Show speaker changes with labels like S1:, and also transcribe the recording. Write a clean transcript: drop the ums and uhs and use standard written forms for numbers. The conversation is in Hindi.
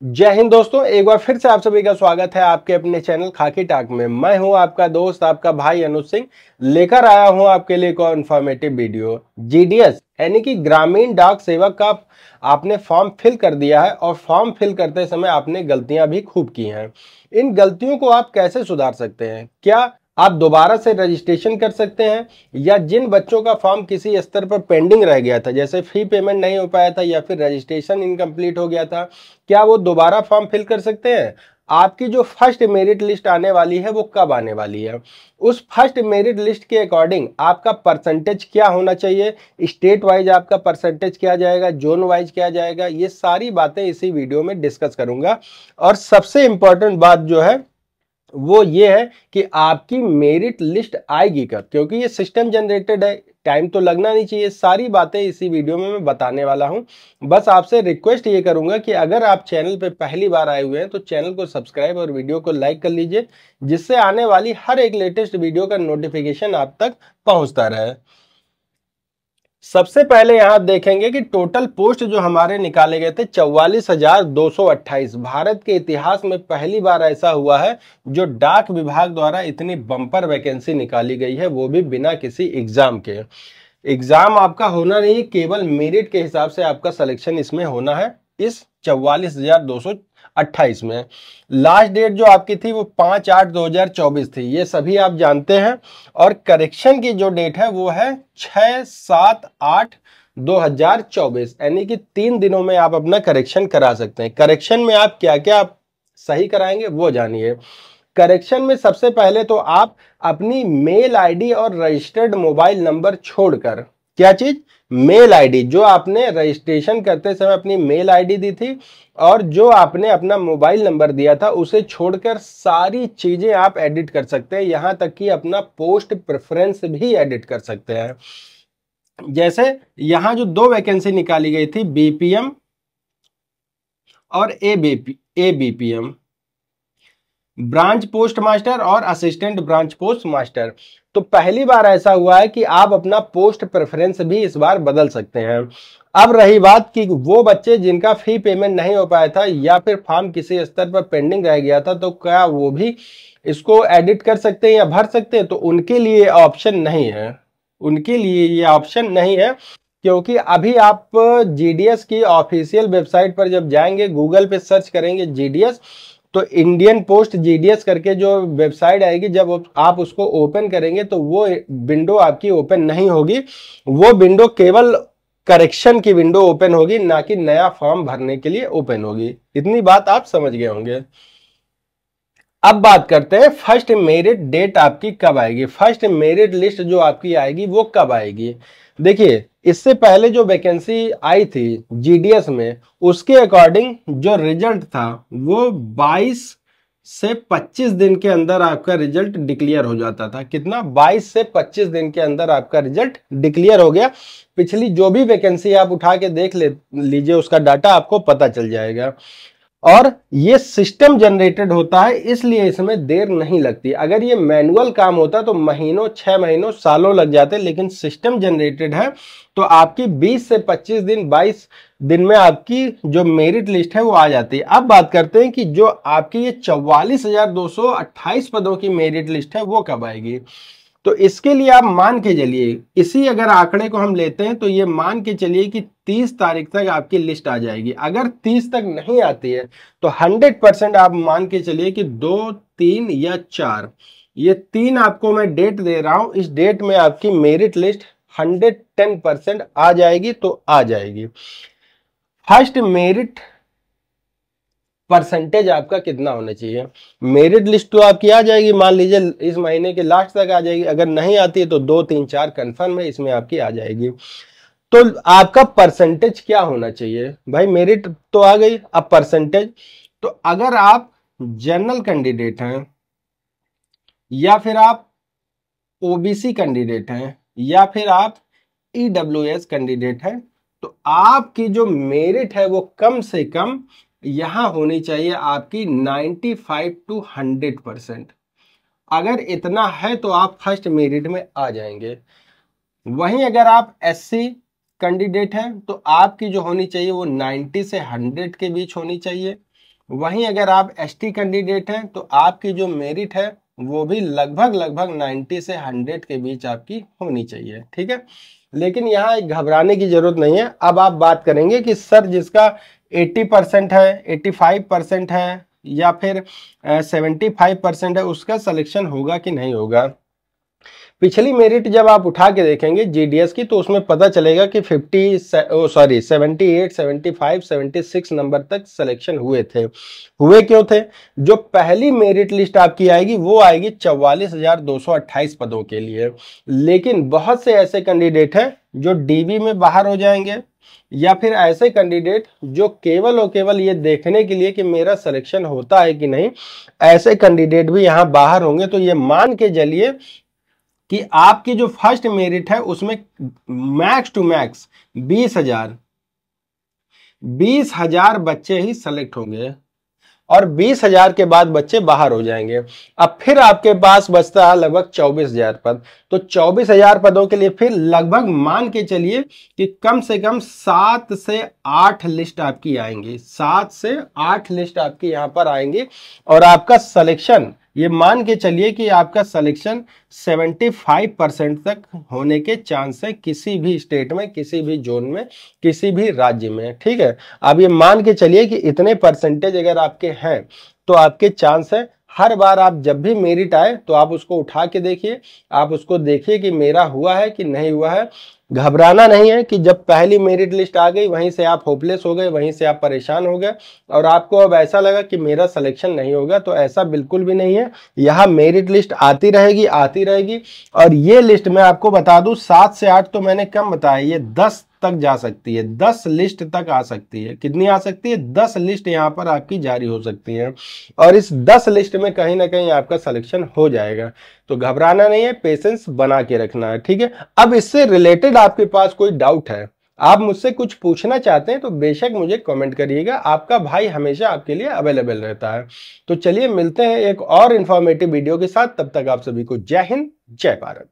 S1: जय हिंद दोस्तों, एक बार फिर से आप सभी का स्वागत है आपके अपने चैनल खाकी टाक में। मैं हूं आपका दोस्त, आपका भाई अनुज सिंह, लेकर आया हूं आपके लिए एक इन्फॉर्मेटिव वीडियो। जीडीएस यानी कि ग्रामीण डाक सेवक का आपने फॉर्म फिल कर दिया है और फॉर्म फिल करते समय आपने गलतियां भी खूब की हैं। इन गलतियों को आप कैसे सुधार सकते हैं? क्या आप दोबारा से रजिस्ट्रेशन कर सकते हैं, या जिन बच्चों का फॉर्म किसी स्तर पर पेंडिंग रह गया था, जैसे फी पेमेंट नहीं हो पाया था या फिर रजिस्ट्रेशन इनकम्प्लीट हो गया था, क्या वो दोबारा फॉर्म फिल कर सकते हैं? आपकी जो फर्स्ट मेरिट लिस्ट आने वाली है वो कब आने वाली है? उस फर्स्ट मेरिट लिस्ट के अकॉर्डिंग आपका परसेंटेज क्या होना चाहिए, स्टेट वाइज आपका परसेंटेज क्या जाएगा, जोन वाइज क्या जाएगा, ये सारी बातें इसी वीडियो में डिस्कस करूंगा। और सबसे इंपॉर्टेंट बात जो है वो ये है कि आपकी मेरिट लिस्ट आएगी कब, क्योंकि ये सिस्टम जनरेटेड है, टाइम तो लगना नहीं चाहिए। सारी बातें इसी वीडियो में मैं बताने वाला हूं। बस आपसे रिक्वेस्ट ये करूंगा कि अगर आप चैनल पे पहली बार आए हुए हैं तो चैनल को सब्सक्राइब और वीडियो को लाइक कर लीजिए, जिससे आने वाली हर एक लेटेस्ट वीडियो का नोटिफिकेशन आप तक पहुंचता रहे। सबसे पहले यहां आप देखेंगे कि टोटल पोस्ट जो हमारे निकाले गए थे 44,228। भारत के इतिहास में पहली बार ऐसा हुआ है जो डाक विभाग द्वारा इतनी बम्पर वैकेंसी निकाली गई है, वो भी बिना किसी एग्जाम के। एग्जाम आपका होना नहीं, केवल मेरिट के हिसाब से आपका सिलेक्शन इसमें होना है। इस 44,228 में लास्ट डेट जो आपकी थी वो 5/8/2024 थी, ये सभी आप जानते हैं। और करेक्शन की जो डेट है वो है 6/7/8/2024, यानी कि 3 दिनों में आप अपना करेक्शन करा सकते हैं। करेक्शन में आप क्या क्या आप सही कराएंगे वो जानिए। करेक्शन में सबसे पहले तो आप अपनी मेल आईडी और रजिस्टर्ड मोबाइल नंबर छोड़कर, क्या चीज, मेल आईडी जो आपने रजिस्ट्रेशन करते समय अपनी मेल आईडी दी थी और जो आपने अपना मोबाइल नंबर दिया था, उसे छोड़कर सारी चीजें आप एडिट कर सकते हैं। यहां तक कि अपना पोस्ट प्रेफरेंस भी एडिट कर सकते हैं। जैसे यहां जो 2 वैकेंसी निकाली गई थी, बीपीएम और एबीपीएम, ब्रांच पोस्ट मास्टर और असिस्टेंट ब्रांच पोस्ट मास्टर। तो पहली बार ऐसा हुआ है कि आप अपना पोस्ट प्रेफरेंस भी इस बार बदल सकते हैं। अब रही बात कि वो बच्चे जिनका फी पेमेंट नहीं हो पाया था या फिर फॉर्म किसी स्तर पर पेंडिंग रह गया था, तो क्या वो भी इसको एडिट कर सकते हैं या भर सकते हैं? तो उनके लिए ऑप्शन नहीं है, उनके लिए ये ऑप्शन नहीं है। क्योंकि अभी आप जीडीएस की ऑफिशियल वेबसाइट पर जब जाएंगे, गूगल पे सर्च करेंगे जीडीएस, तो इंडियन पोस्ट जीडीएस करके जो वेबसाइट आएगी, जब आप उसको ओपन करेंगे तो वो विंडो आपकी ओपन नहीं होगी। वो विंडो केवल करेक्शन की विंडो ओपन होगी, ना कि नया फॉर्म भरने के लिए ओपन होगी। इतनी बात आप समझ गए होंगे। अब बात करते हैं फर्स्ट मेरिट डेट आपकी कब आएगी, फर्स्ट मेरिट लिस्ट जो आपकी आएगी वो कब आएगी। देखिए, इससे पहले जो वैकेंसी आई थी जीडीएस में, उसके अकॉर्डिंग जो रिजल्ट था वो 22 से 25 दिन के अंदर आपका रिजल्ट डिक्लेयर हो जाता था। कितना? 22 से 25 दिन के अंदर आपका रिजल्ट डिक्लेयर हो गया। पिछली जो भी वैकेंसी आप उठा के देख लीजिए, उसका डाटा आपको पता चल जाएगा। और ये सिस्टम जनरेटेड होता है, इसलिए इसमें देर नहीं लगती। अगर ये मैनुअल काम होता तो महीनों, 6 महीनों, सालों लग जाते, लेकिन सिस्टम जनरेटेड है तो आपकी 20 से 25 दिन, 22 दिन में आपकी जो मेरिट लिस्ट है वो आ जाती है। अब बात करते हैं कि जो आपकी ये 44,228 पदों की मेरिट लिस्ट है वो कब आएगी। तो इसके लिए आप मान के चलिए, इसी अगर आंकड़े को हम लेते हैं तो ये मान के चलिए कि 30 तारीख तक आपकी लिस्ट आ जाएगी। अगर 30 तक नहीं आती है तो 100% आप मान के चलिए कि 2, 3 या 4, ये 3 आपको मैं डेट दे रहा हूं, इस डेट में आपकी मेरिट लिस्ट 110% आ जाएगी। तो आ जाएगी। फर्स्ट मेरिट परसेंटेज आपका कितना होना चाहिए? मेरिट लिस्ट तो आपकी आ जाएगी, मान लीजिए इस महीने के लास्ट तक आ जाएगी। अगर नहीं आती है तो 2, 3, 4 कंफर्म है, इसमें आपकी आ जाएगी। तो आपका परसेंटेज क्या होना चाहिए? भाई मेरिट तो आ गई, अब परसेंटेज। तो अगर आप जनरल कैंडिडेट हैं, या फिर आप ओबीसी कैंडिडेट हैं, या फिर आप ईडब्ल्यूएस कैंडिडेट हैं, तो आपकी जो मेरिट है वो कम से कम यहां होनी चाहिए आपकी 95 to 100%। अगर इतना है तो आप फर्स्ट मेरिट में आ जाएंगे। वहीं अगर आप एससी कैंडिडेट हैं तो आपकी जो होनी चाहिए वो 90 से 100 के बीच होनी चाहिए। वहीं अगर आप एसटी कैंडिडेट हैं तो आपकी जो मेरिट है वो भी लगभग 90 से 100 के बीच आपकी होनी चाहिए, ठीक है। लेकिन यहाँ एक घबराने की जरूरत नहीं है। अब आप बात करेंगे कि सर जिसका 80% है, 85% है या फिर 75% है, उसका सिलेक्शन होगा कि नहीं होगा। पिछली मेरिट जब आप उठा के देखेंगे जीडीएस की तो उसमें पता चलेगा कि 78, 75, 76 नंबर तक सिलेक्शन हुए थे। हुए क्यों थे? जो पहली मेरिट लिस्ट आपकी आएगी वो आएगी 44,228 पदों के लिए। लेकिन बहुत से ऐसे कैंडिडेट हैं जो डीबी में बाहर हो जाएंगे, या फिर ऐसे कैंडिडेट जो केवल और केवल ये देखने के लिए कि मेरा सिलेक्शन होता है कि नहीं, ऐसे कैंडिडेट भी यहां बाहर होंगे। तो ये मान के चलिए कि आपकी जो फर्स्ट मेरिट है उसमें मैक्स टू मैक्स 20,000 बच्चे ही सेलेक्ट होंगे और 20,000 के बाद बच्चे बाहर हो जाएंगे। अब फिर आपके पास बचता है लगभग 24,000 पद। तो 24,000 पदों के लिए फिर लगभग मान के चलिए कि कम से कम 7 से 8 लिस्ट आपकी आएंगी, 7 से 8 लिस्ट आपकी यहां पर आएंगी और आपका सिलेक्शन, ये मान के चलिए कि आपका सिलेक्शन 75% तक होने के चांस है किसी भी स्टेट में, किसी भी जोन में, किसी भी राज्य में, ठीक है। अब ये मान के चलिए कि इतने परसेंटेज अगर आपके हैं तो आपके चांस है हर बार आप जब भी मेरिट आए तो आप उसको उठा के देखिए, आप उसको देखिए कि मेरा हुआ है कि नहीं हुआ है। घबराना नहीं है कि जब पहली मेरिट लिस्ट आ गई वहीं से आप होपलेस हो गए, वहीं से आप परेशान हो गए और आपको अब ऐसा लगा कि मेरा सिलेक्शन नहीं होगा, तो ऐसा बिल्कुल भी नहीं है। यहाँ मेरिट लिस्ट आती रहेगी, आती रहेगी। और ये लिस्ट मैं आपको बता दूं 7 से 8 तो मैंने कम बताया, ये 10 तक जा सकती है, 10 लिस्ट तक आ सकती है। कितनी आ सकती है? 10 लिस्ट यहाँ पर आपकी जारी हो सकती है और इस 10 लिस्ट में कहीं ना कहीं आपका सिलेक्शन हो जाएगा। तो घबराना नहीं है, पेशेंस बना के रखना है, ठीक है। अब इससे रिलेटेड आपके पास कोई डाउट है, आप मुझसे कुछ पूछना चाहते हैं तो बेशक मुझे कमेंट करिएगा, आपका भाई हमेशा आपके लिए अवेलेबल रहता है। तो चलिए मिलते हैं एक और इंफॉर्मेटिव वीडियो के साथ, तब तक आप सभी को जय हिंद, जय भारत।